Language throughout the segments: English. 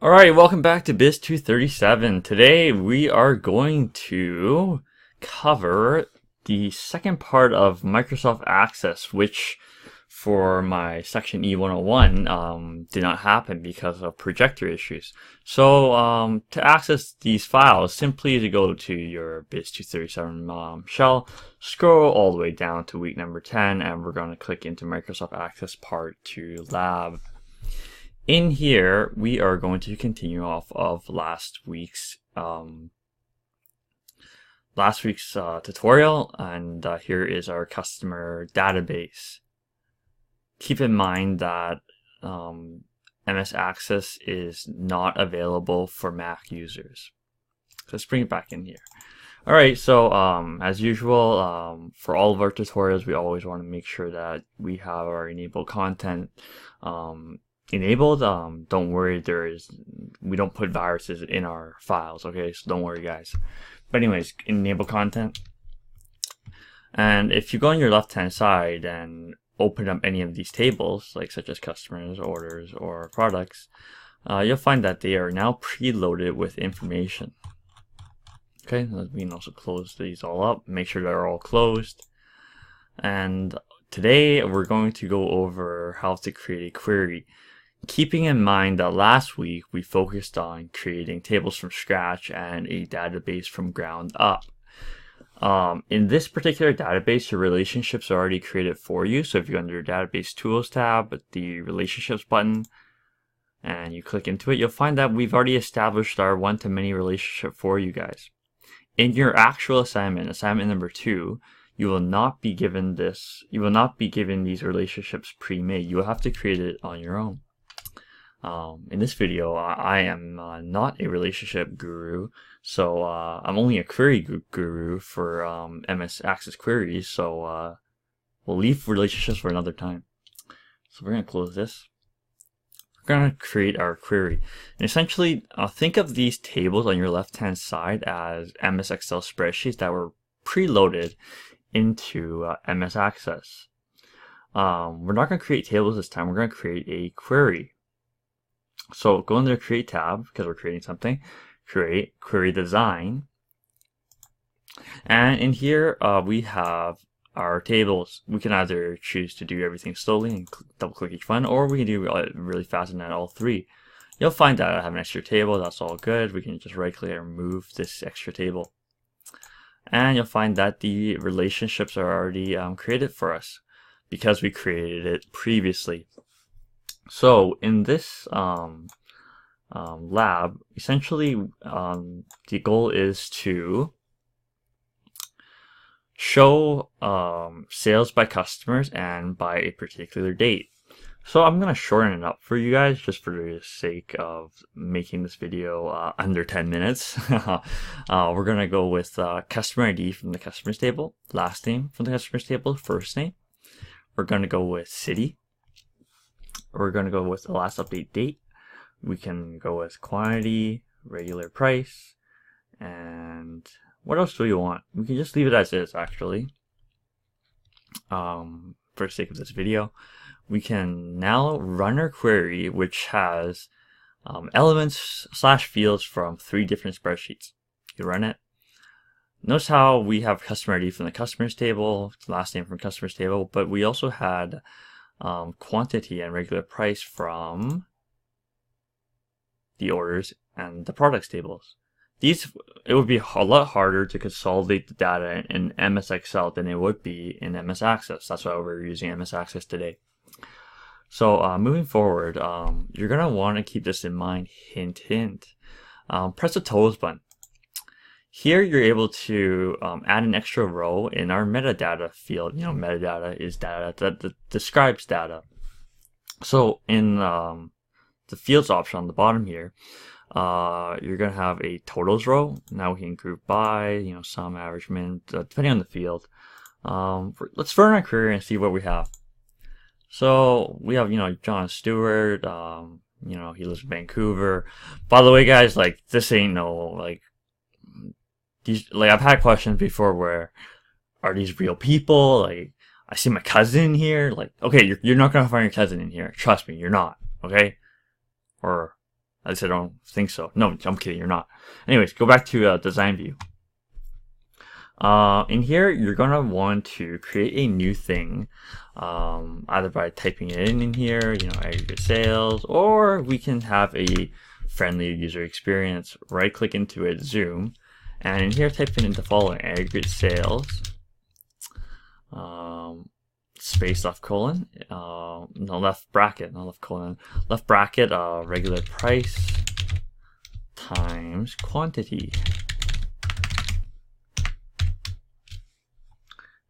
Alright, welcome back to Biz 237. Today we are going to cover the second part of Microsoft Access, which for my section E101 did not happen because of projector issues. So to access these files, simply to go to your Biz 237 shell, scroll all the way down to week number 10, and we're going to click into Microsoft Access Part 2 Lab. In here, we are going to continue off of last week's tutorial, and here is our customer database. Keep in mind that MS Access is not available for Mac users. So let's bring it back in here. Alright, so as usual, for all of our tutorials, we always want to make sure that we have our enabled content enabled. Don't worry, we don't put viruses in our files, okay? So don't worry, guys. But anyways, enable content. And if you go on your left hand side and open up any of these tables, like such as customers, orders, or products, you'll find that they are now preloaded with information. Okay, we can also close these all up, make sure they're all closed. And today we're going to go over how to create a query. Keeping in mind that last week we focused on creating tables from scratch and a database from ground up. In this particular database, your relationships are already created for you. So if you go under your database tools tab, the relationships button, and you click into it, you'll find that we've already established our one-to-many relationship for you guys. In your actual assignment number 2, you will not be given this. You will not be given these relationships pre-made. You will have to create it on your own. In this video, I am not a relationship guru, so I'm only a query guru for MS Access queries, so we'll leave relationships for another time. So we're going to close this. We're going to create our query. And essentially, think of these tables on your left-hand side as MS Excel spreadsheets that were preloaded into MS Access. We're not going to create tables this time. We're going to create a query. So go into the Create tab, because we're creating something, Create, Query Design, and in here we have our tables. We can either choose to do everything slowly and double click each one, or we can do it really fast and add all 3. You'll find that I have an extra table, that's all good. We can just right click and remove this extra table. And you'll find that the relationships are already created for us, because we created it previously. So in this lab, essentially the goal is to show sales by customers and by a particular date. So I'm going to shorten it up for you guys just for the sake of making this video under 10 minutes. We're going to go with customer ID from the customers table, last name from the customers table, first name. We're going to go with city. We're going to go with the last update date. We can go with quantity, regular price, and what else do we want? We can just leave it as is, actually. For the sake of this video, we can now run our query, which has elements / fields from 3 different spreadsheets. You run it. Notice how we have customer ID from the customers table, last name from customers table, but we also had quantity and regular price from the orders and the products tables. It would be a lot harder to consolidate the data in MS Excel than it would be in MS Access. That's why we're using MS Access today. So moving forward, you're going to want to keep this in mind. Hint, hint. Press the totals button. Here you're able to add an extra row in our metadata field. You know, metadata is data that describes data. So in the fields option on the bottom here, you're going to have a totals row. Now we can group by, sum, average, min, depending on the field. Let's run our query and see what we have. So we have, John Stewart, he lives in Vancouver. By the way, guys, this ain't no, I've had questions before where, are these real people? I see my cousin here. Okay, you're not gonna find your cousin in here. Trust me, you're not. Okay? Or At least I don't think so. No, I'm kidding, you're not. Anyways, go back to design view. In here, you're gonna want to create a new thing, either by typing it in here, aggregate sales, or we can have a friendly user experience. Right click into it, zoom, and in here type in the following: aggregate sales, space left colon, no, left bracket, not left colon, left bracket, regular price times quantity.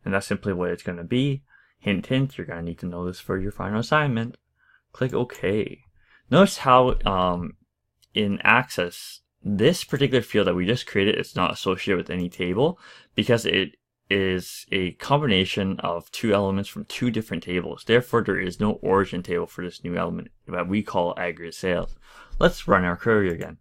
And that's simply what it's going to be. Hint, hint, you're going to need to know this for your final assignment. Click OK. Notice how in Access, this particular field that we just created is not associated with any table because it is a combination of two elements from two different tables. Therefore, there is no origin table for this new element that we call aggregate sales. Let's run our query again.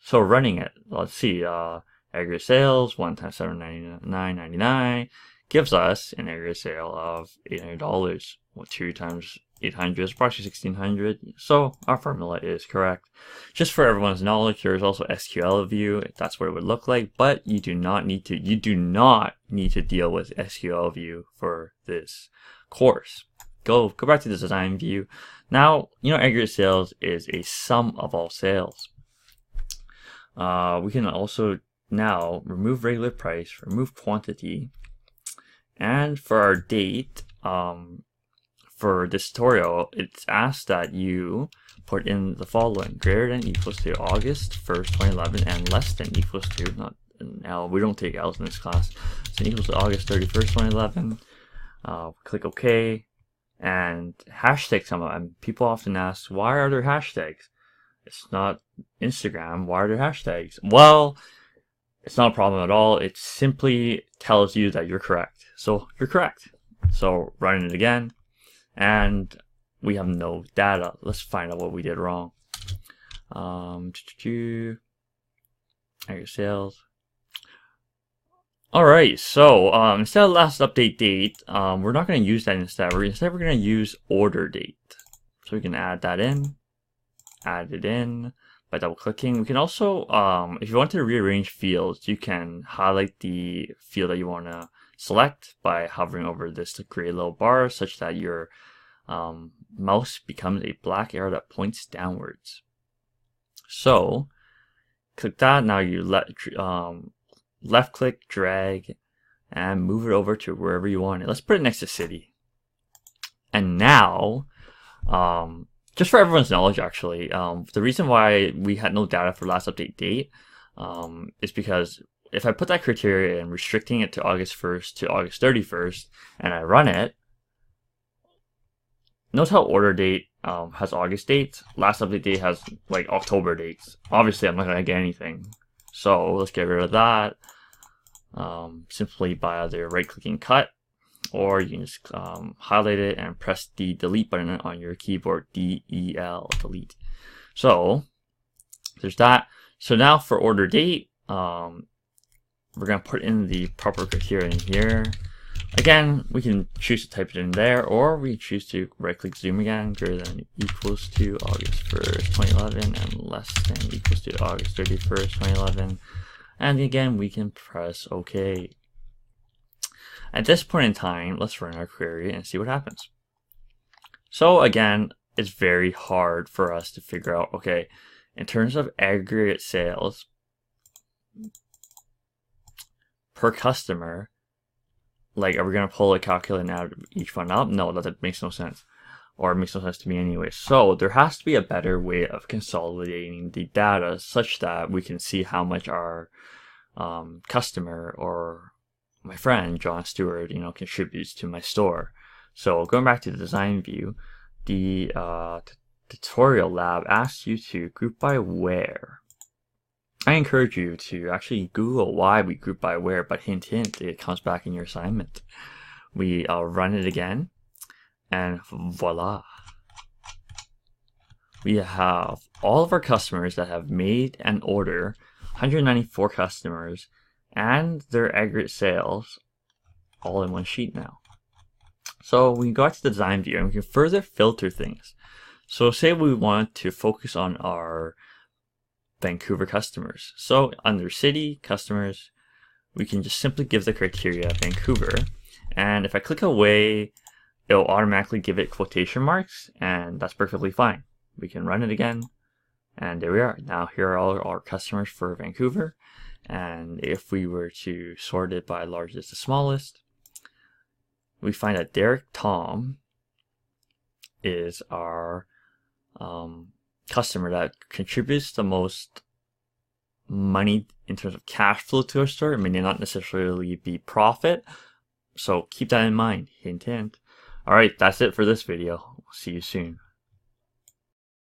So running it, let's see, aggregate sales, 1 times $799.99 gives us an aggregate sale of $800. Well, 2 times 800 is approximately 1600. So our formula is correct. Just for everyone's knowledge, there is also SQL view. That's what it would look like, but you do not need to deal with SQL view for this course. Go back to the design view. Now, aggregate sales is a sum of all sales. We can also now remove regular price, remove quantity, and for our date, for this tutorial, it's asked that you put in the following: greater than equals to August 1st, 2011, and less than equals to, not an L, we don't take L's in this class, so equals to August 31st, 2011. Click OK, and hashtag some of them. People often ask, why are there hashtags? It's not Instagram, why are there hashtags? Well, it's not a problem at all. It simply tells you that you're correct. So you're correct. So run it again, and we have no data. Let's find out what we did wrong. Aggregate sales. All right. So instead of last update date, we're not going to use that instead. We're going to use order date. So we can add that in. Add it in by double clicking. We can also, if you want to rearrange fields, you can highlight the field that you want to select by hovering over this to create a little bar such that your mouse becomes a black arrow that points downwards. So click that. Now you left click, drag, and move it over to wherever you want it. Let's put it next to city. And now, just for everyone's knowledge, actually, the reason why we had no data for last update date is because if I put that criteria in, restricting it to August 1st to August 31st, and I run it, notice how order date has August dates, last update date has like October dates. Obviously, I'm not going to get anything. So let's get rid of that simply by either right-clicking cut, or you can just highlight it and press the delete button on your keyboard, D-E-L, delete. So there's that. So now for order date, we're going to put in the proper criteria in here. Again, we can choose to type it in there, or we choose to right-click zoom again, greater than equals to August 1st, 2011, and less than equals to August 31st, 2011. And again, we can press OK. At this point in time, let's run our query and see what happens. So again, it's very hard for us to figure out, okay, in terms of aggregate sales per customer, like, are we going to pull a calculator and add each one up? No, that makes no sense. Or it makes no sense to me anyway. So there has to be a better way of consolidating the data such that we can see how much our customer or my friend John Stewart, contributes to my store. So going back to the design view, the tutorial lab asks you to group by where. I encourage you to actually Google why we group by where, but hint, hint, it comes back in your assignment. We run it again, and voila. We have all of our customers that have made an order, 194 customers, and their aggregate sales all in one sheet now. So we go back to the design view and we can further filter things. So say we want to focus on our Vancouver customers. So under city customers, we can just simply give the criteria Vancouver. And if I click away, it'll automatically give it quotation marks, and that's perfectly fine. We can run it again, and there we are. Now here are all our customers for Vancouver. And if we were to sort it by largest to smallest, we find that Derek Tom is our customer that contributes the most money in terms of cash flow to our store. It may not necessarily be profit, so keep that in mind. Hint, hint. All right, that's it for this video. See you soon.